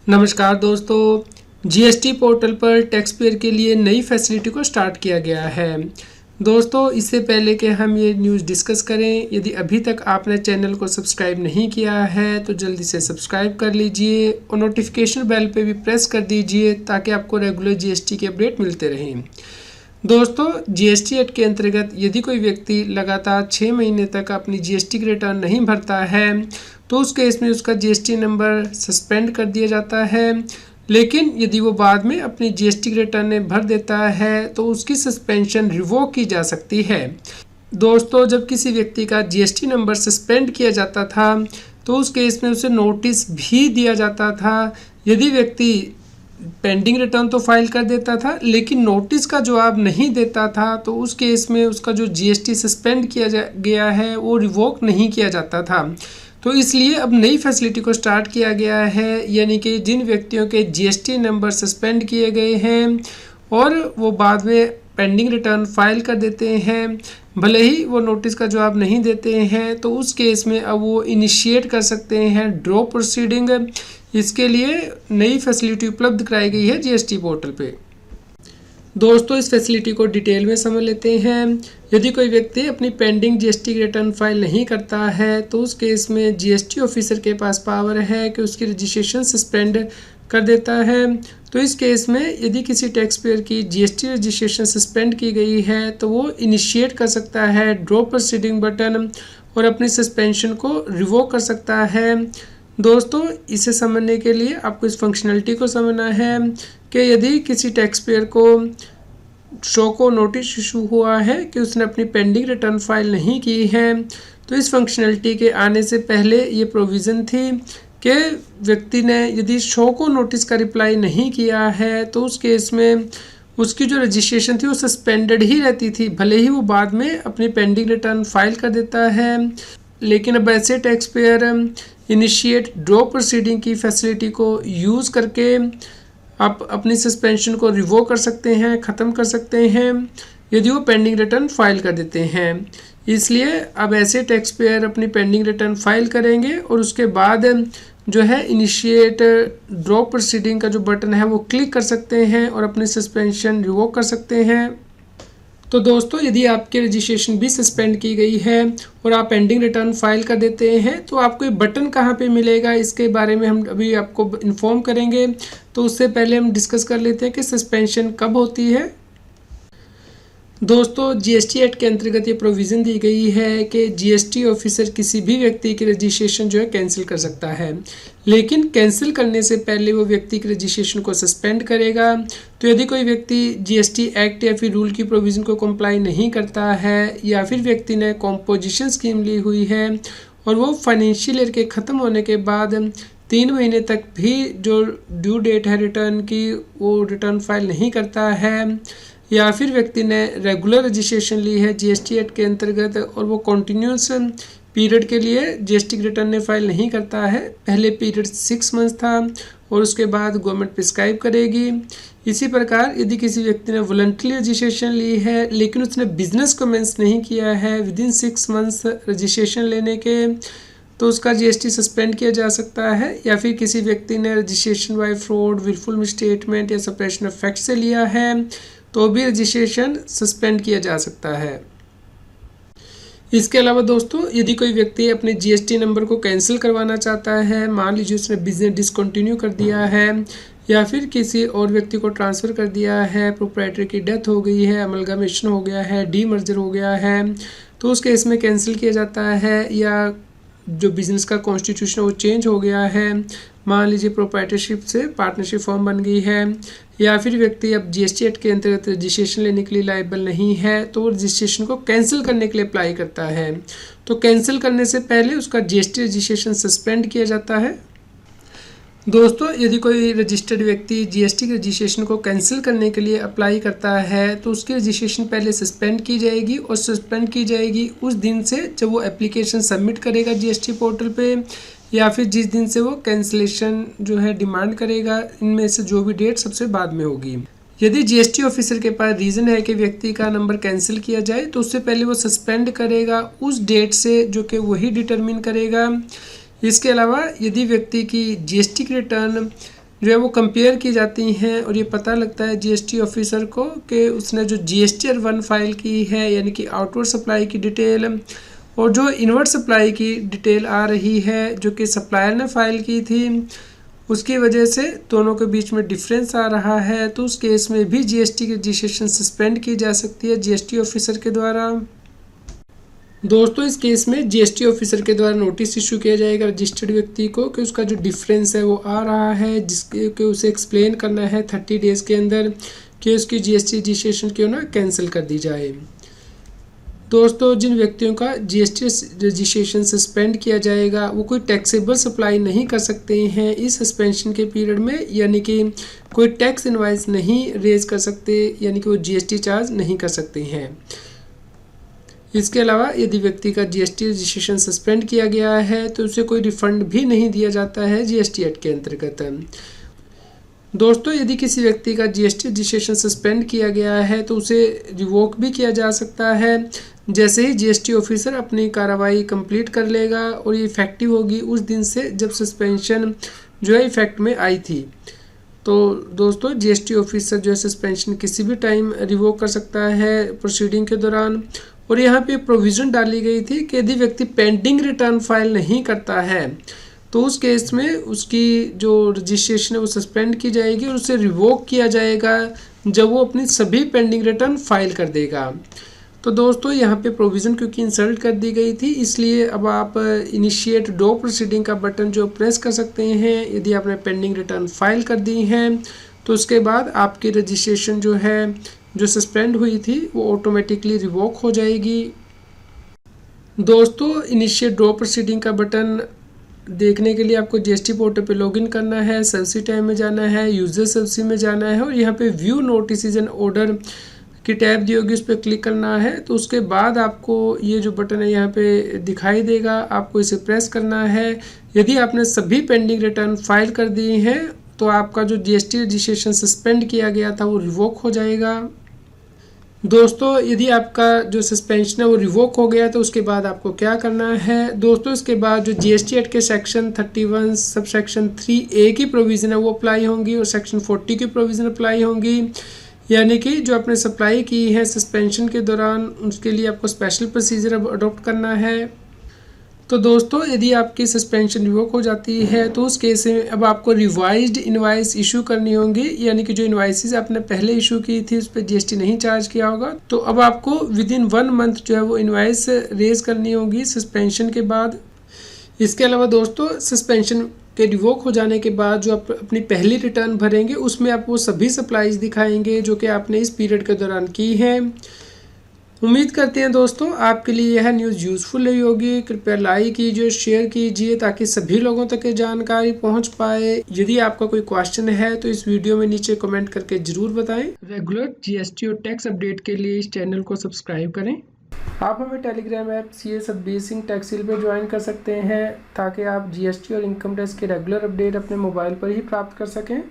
नमस्कार दोस्तों, GST portal पर टैक्स पेयर के लिए नई फैसिलिटी को स्टार्ट किया गया है। दोस्तों, इससे पहले कि हम ये न्यूज़ डिस्कस करें, यदि अभी तक आपने चैनल को सब्सक्राइब नहीं किया है तो जल्दी से सब्सक्राइब कर लीजिए और नोटिफिकेशन बेल पे भी प्रेस कर दीजिए ताकि आपको रेगुलर जीएसटी के अपडेट मिलते रहें। दोस्तों, जीएसटी एक्ट के अंतर्गत यदि कोई व्यक्ति लगातार 6 महीने तक अपनी जीएसटी की रिटर्न नहीं भरता है तो उस केस में उसका जीएसटी नंबर सस्पेंड कर दिया जाता है। लेकिन यदि वो बाद में अपनी जीएसटी की रिटर्न भर देता है तो उसकी सस्पेंशन रिवोक की जा सकती है। दोस्तों, जब किसी व्यक्ति का जीएसटी नंबर सस्पेंड किया जाता था तो उस केस में उसे नोटिस भी दिया जाता था। यदि व्यक्ति पेंडिंग रिटर्न तो फाइल कर देता था लेकिन नोटिस का जवाब नहीं देता था तो उस केस में उसका जो जीएसटी सस्पेंड किया गया है वो रिवोक नहीं किया जाता था। तो इसलिए अब नई फैसिलिटी को स्टार्ट किया गया है, यानी कि जिन व्यक्तियों के जीएसटी नंबर सस्पेंड किए गए हैं और वो बाद में पेंडिंग रिटर्न फाइल कर देते हैं, भले ही वो नोटिस का जवाब नहीं देते हैं, तो उस केस में अब वो इनिशिएट कर सकते हैं ड्रॉ प्रोसीडिंग। इसके लिए नई फैसिलिटी उपलब्ध कराई गई है जीएसटी पोर्टल पे। दोस्तों, इस फैसिलिटी को डिटेल में समझ लेते हैं। यदि कोई व्यक्ति अपनी पेंडिंग जीएसटी रिटर्न फाइल नहीं करता है तो उस केस में जीएसटी ऑफिसर के पास पावर है कि उसकी रजिस्ट्रेशन सस्पेंड कर देता है। तो इस केस में यदि किसी टैक्स पेयर की जीएसटी रजिस्ट्रेशन सस्पेंड की गई है तो वो इनिशिएट कर सकता है ड्रॉ प्रोसीडिंग बटन और अपनी सस्पेंशन को रिवोक कर सकता है। दोस्तों, इसे समझने के लिए आपको इस फंक्शनलिटी को समझना है कि यदि किसी टैक्स पेयर को शो को नोटिस इशू हुआ है कि उसने अपनी पेंडिंग रिटर्न फाइल नहीं की है, तो इस फंक्शनलिटी के आने से पहले ये प्रोविज़न थी कि व्यक्ति ने यदि शो को नोटिस का रिप्लाई नहीं किया है तो उस केस में उसकी जो रजिस्ट्रेशन थी वो सस्पेंडेड ही रहती थी, भले ही वो बाद में अपनी पेंडिंग रिटर्न फाइल कर देता है। लेकिन अब ऐसे tax payer initiate draw proceeding की फैसिलिटी को यूज़ करके आप अपनी सस्पेंशन को रिवोक कर सकते हैं, ख़त्म कर सकते हैं यदि वो पेंडिंग रिटर्न फाइल कर देते हैं। इसलिए अब ऐसे टैक्स पेयर अपनी पेंडिंग रिटर्न फाइल करेंगे और उसके बाद जो है इनिशिएट ड्रॉ प्रोसीडिंग का जो बटन है वो क्लिक कर सकते हैं और अपनी सस्पेंशन रिवोक कर सकते हैं। तो दोस्तों, यदि आपकी रजिस्ट्रेशन भी सस्पेंड की गई है और आप पेंडिंग रिटर्न फाइल कर देते हैं तो आपको ये बटन कहाँ पे मिलेगा, इसके बारे में हम अभी आपको इन्फॉर्म करेंगे। तो उससे पहले हम डिस्कस कर लेते हैं कि सस्पेंशन कब होती है। दोस्तों, जीएसटी एक्ट के अंतर्गत ये प्रोविज़न दी गई है कि जीएसटी ऑफिसर किसी भी व्यक्ति की रजिस्ट्रेशन जो है कैंसिल कर सकता है, लेकिन कैंसिल करने से पहले वो व्यक्ति की रजिस्ट्रेशन को सस्पेंड करेगा। तो यदि कोई व्यक्ति जीएसटी एक्ट या फिर रूल की प्रोविज़न को कंप्लाई नहीं करता है या फिर व्यक्ति ने कॉम्पोजिशन स्कीम ली हुई है और वो फाइनेंशियल ईयर के ख़त्म होने के बाद 3 महीने तक भी जो ड्यू डेट है रिटर्न की वो रिटर्न फाइल नहीं करता है, या फिर व्यक्ति ने रेगुलर रजिस्ट्रेशन ली है जीएसटी एक्ट के अंतर्गत और वो कॉन्टीन्यूस पीरियड के लिए जीएसटी की रिटर्न फाइल नहीं करता है, पहले पीरियड 6 मंथ था और उसके बाद गवर्नमेंट प्रिस्क्राइब करेगी। इसी प्रकार यदि किसी व्यक्ति ने वॉलंटरी रजिस्ट्रेशन ली है लेकिन उसने बिजनेस कमेंस नहीं किया है विदिन 6 मंथ्स रजिस्ट्रेशन लेने के, तो उसका जीएसटी सस्पेंड किया जा सकता है। या फिर किसी व्यक्ति ने registration by fraud, wilful misstatement या सप्रेशन ऑफ फैक्ट से लिया है तो भी रजिस्ट्रेशन सस्पेंड किया जा सकता है। इसके अलावा दोस्तों, यदि कोई व्यक्ति अपने जीएसटी नंबर को कैंसिल करवाना चाहता है, मान लीजिए उसने बिजनेस डिसकंटिन्यू कर दिया है या फिर किसी और व्यक्ति को ट्रांसफ़र कर दिया है, प्रोप्राइटर की डेथ हो गई है, अमलगामेशन हो गया है, डीमर्जर हो गया है, तो उस केस में कैंसिल किया जाता है। या जो बिज़नेस का कॉन्स्टिट्यूशन वो चेंज हो गया है, मान लीजिए प्रोप्राइटरशिप से पार्टनरशिप फॉर्म बन गई है, या फिर व्यक्ति अब जीएसटी एक्ट के अंतर्गत रजिस्ट्रेशन लेने के लिए लायबल नहीं है तो वो रजिस्ट्रेशन को कैंसिल करने के लिए अप्लाई करता है। तो कैंसिल करने से पहले उसका जीएसटी रजिस्ट्रेशन सस्पेंड किया जाता है। दोस्तों, यदि कोई रजिस्टर्ड व्यक्ति जीएसटी के रजिस्ट्रेशन को कैंसिल करने के लिए अप्लाई करता है तो उसकी रजिस्ट्रेशन पहले सस्पेंड की जाएगी और सस्पेंड की जाएगी उस दिन से जब वो एप्लीकेशन सबमिट करेगा जीएसटी पोर्टल पे, या फिर जिस दिन से वो कैंसिलेशन जो है डिमांड करेगा। इनमें से जो भी डेट सबसे बाद में होगी। यदि जीएसटी ऑफिसर के पास रीज़न है कि व्यक्ति का नंबर कैंसिल किया जाए तो उससे पहले वो सस्पेंड करेगा उस डेट से जो कि वही डिटरमिन करेगा। इसके अलावा यदि व्यक्ति की जीएसटी की रिटर्न जो है वो कंपेयर की जाती हैं और ये पता लगता है जीएसटी ऑफिसर को कि उसने जो जीएसटीआर 1 फाइल की है, यानी कि आउटवर्ड सप्लाई की डिटेल, और जो इनवर्ड सप्लाई की डिटेल आ रही है जो कि सप्लायर ने फाइल की थी, उसकी वजह से दोनों के बीच में डिफरेंस आ रहा है। तो उस केस में भी जीएसटी की रजिस्ट्रेशन सस्पेंड की जा सकती है जीएसटी ऑफिसर के द्वारा। दोस्तों इस केस में जीएसटी ऑफिसर के द्वारा नोटिस इशू किया जाएगा रजिस्टर्ड व्यक्ति को कि उसका जो डिफरेंस है वो आ रहा है, जिसके उसे एक्सप्लेन करना है 30 डेज़ के अंदर कि उसकी जीएसटी रजिस्ट्रेशन क्यों ना कैंसिल कर दी जाए। दोस्तों जिन व्यक्तियों का जीएसटी रजिस्ट्रेशन सस्पेंड किया जाएगा वो कोई टैक्सेबल सप्लाई नहीं कर सकते हैं इस सस्पेंशन के पीरियड में, यानी कि कोई टैक्स इनवाइस नहीं रेज कर सकते, यानी कि वो जीएसटी चार्ज नहीं कर सकते हैं। इसके अलावा यदि व्यक्ति का जीएसटी रजिस्ट्रेशन सस्पेंड किया गया है तो उसे कोई रिफंड भी नहीं दिया जाता है जीएसटी एक्ट के अंतर्गत। दोस्तों यदि किसी व्यक्ति का जीएसटी रजिस्ट्रेशन सस्पेंड किया गया है तो उसे रिवोक भी किया जा सकता है जैसे ही जीएसटी ऑफिसर अपनी कार्रवाई कंप्लीट कर लेगा, और ये इफेक्टिव होगी उस दिन से जब सस्पेंशन जो है इफेक्ट में आई थी। तो दोस्तों जीएसटी ऑफिसर जो है सस्पेंशन किसी भी टाइम रिवोक कर सकता है प्रोसीडिंग के दौरान। और यहाँ पे प्रोविज़न डाली गई थी कि यदि व्यक्ति पेंडिंग रिटर्न फाइल नहीं करता है तो उस केस में उसकी जो रजिस्ट्रेशन है वो सस्पेंड की जाएगी और उसे रिवोक किया जाएगा जब वो अपनी सभी पेंडिंग रिटर्न फाइल कर देगा। तो दोस्तों यहाँ पे प्रोविज़न क्योंकि इंसर्ट कर दी गई थी, इसलिए अब आप इनिशिएट डो प्रोसीडिंग का बटन जो प्रेस कर सकते हैं यदि आपने पेंडिंग रिटर्न फाइल कर दी हैं, तो उसके बाद आपकी रजिस्ट्रेशन जो है जो सस्पेंड हुई थी वो ऑटोमेटिकली रिवोक हो जाएगी। दोस्तों इनिशिएट ड्रॉ प्रोसीडिंग का बटन देखने के लिए आपको जीएसटी पोर्टल पे लॉगिन करना है, सर्विस टाइम में जाना है, यूजर सर्विस में जाना है और यहाँ पे व्यू नोटिस एंड ऑर्डर की टैब दी होगी उस पर क्लिक करना है। तो उसके बाद आपको ये जो बटन है यहाँ पे दिखाई देगा, आपको इसे प्रेस करना है। यदि आपने सभी पेंडिंग रिटर्न फाइल कर दिए हैं तो आपका जो जीएसटी रजिस्ट्रेशन सस्पेंड किया गया था वो रिवोक हो जाएगा। दोस्तों यदि आपका जो सस्पेंशन है वो रिवोक हो गया तो उसके बाद आपको क्या करना है। दोस्तों इसके बाद जो जीएसटी एक्ट के सेक्शन 31 सब सेक्शन 3A की प्रोविज़न है वो अप्लाई होंगी और सेक्शन 40 की प्रोविज़न अप्लाई होंगी, यानी कि जो आपने सप्लाई की है सस्पेंशन के दौरान उसके लिए आपको स्पेशल प्रोसीजर अब अडॉप्ट करना है। तो दोस्तों यदि आपकी सस्पेंशन रिवोक हो जाती है तो उस केस में अब आपको रिवाइज्ड इनवाइस इशू करनी होंगी, यानी कि जो इनवाइसेस आपने पहले इशू की थी उस पर जीएसटी नहीं चार्ज किया होगा, तो अब आपको विद इन 1 मंथ जो है वो इनवाइस रेज करनी होगी सस्पेंशन के बाद। इसके अलावा दोस्तों सस्पेंशन के रिवोक हो जाने के बाद जो आप अपनी पहली रिटर्न भरेंगे उसमें आप वो सभी सप्लाईज दिखाएंगे जो कि आपने इस पीरियड के दौरान की है। उम्मीद करते हैं दोस्तों आपके लिए यह न्यूज़ यूज़फुल रही होगी। कृपया लाइक कीजिए, शेयर कीजिए ताकि सभी लोगों तक ये जानकारी पहुंच पाए। यदि आपका कोई क्वेश्चन है तो इस वीडियो में नीचे कमेंट करके ज़रूर बताएं। रेगुलर जीएसटी और टैक्स अपडेट के लिए इस चैनल को सब्सक्राइब करें। आप हमें telegram app CS Satbir Singh टैक्सील पर ज्वाइन कर सकते हैं ताकि आप जीएसटी और इनकम टैक्स के रेगुलर अपडेट अपने मोबाइल पर ही प्राप्त कर सकें।